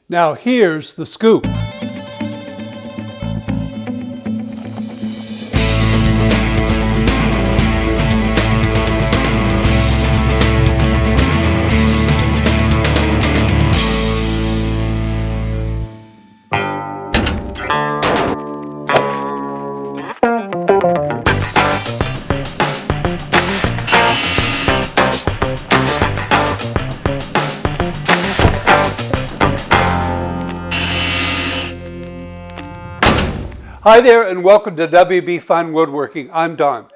Now here's the scoop. Hi there and welcome to WB Fun Woodworking. I'm Don.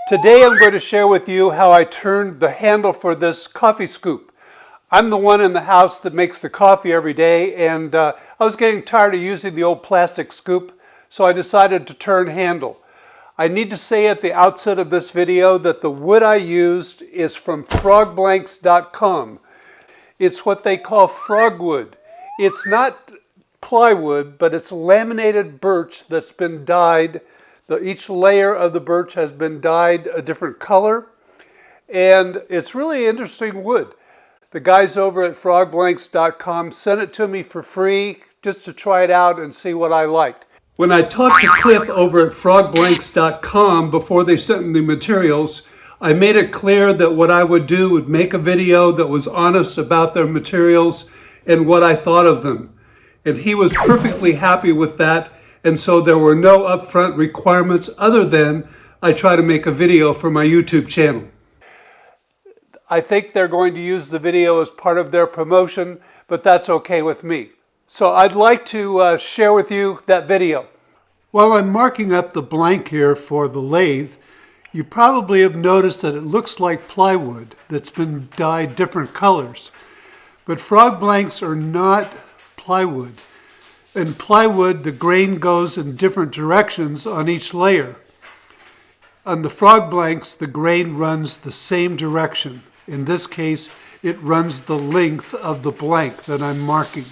Today I'm going to share with you how I turned the handle for this coffee scoop. I'm the one in the house that makes the coffee every day, and I was getting tired of using the old plastic scoop, so I decided to turn handle. I need to say at the outset of this video that the wood I used is from FrogBlanks.com. It's what they call frogwood. It's not plywood, but it's laminated birch that's been dyed. Each layer of the birch has been dyed a different color, and it's really interesting wood. The guys over at FrogBlanks.com sent it to me for free just to try it out and see what I liked. When I talked to Cliff over at FrogBlanks.com before they sent me the materials, I made it clear that what I would do would make a video that was honest about their materials and what I thought of them. And he was perfectly happy with that, and so there were no upfront requirements other than I try to make a video for my YouTube channel. I think they're going to use the video as part of their promotion, but that's okay with me. So I'd like to share with you that video. While I'm marking up the blank here for the lathe, you probably have noticed that it looks like plywood that's been dyed different colors. But frog blanks are not plywood. In plywood, the grain goes in different directions on each layer. On the frog blanks, the grain runs the same direction. In this case, it runs the length of the blank that I'm marking.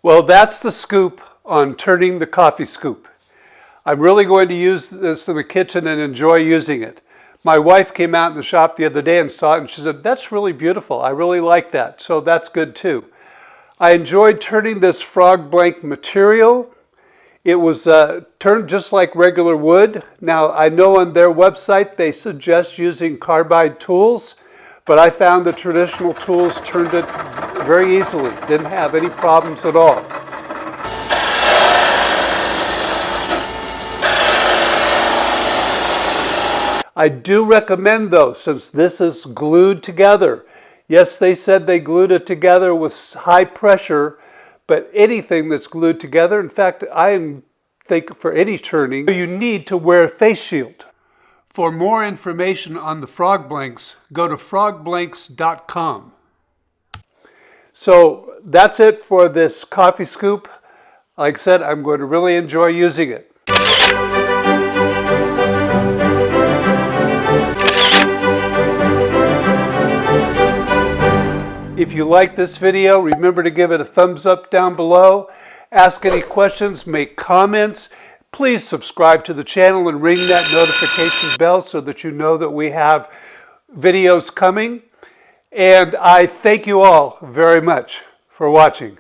Well, that's the scoop on turning the coffee scoop. I'm really going to use this in the kitchen and enjoy using it. My wife came out in the shop the other day and saw it and she said, "That's really beautiful. I really like that." So that's good too. I enjoyed turning this FrogBlank material. It was turned just like regular wood. Now, I know on their website they suggest using carbide tools, but I found the traditional tools turned it very easily. Didn't have any problems at all. I do recommend, though, since this is glued together. Yes, they said they glued it together with high pressure, but anything that's glued together, in fact, I think for any turning, you need to wear a face shield. For more information on the FrogBlanks, go to FrogBlanks.com. So that's it for this coffee scoop. Like I said, I'm going to really enjoy using it. If you like this video, remember to give it a thumbs up down below. Ask any questions, make comments. Please subscribe to the channel and ring that notification bell so that you know that we have videos coming. And I thank you all very much for watching.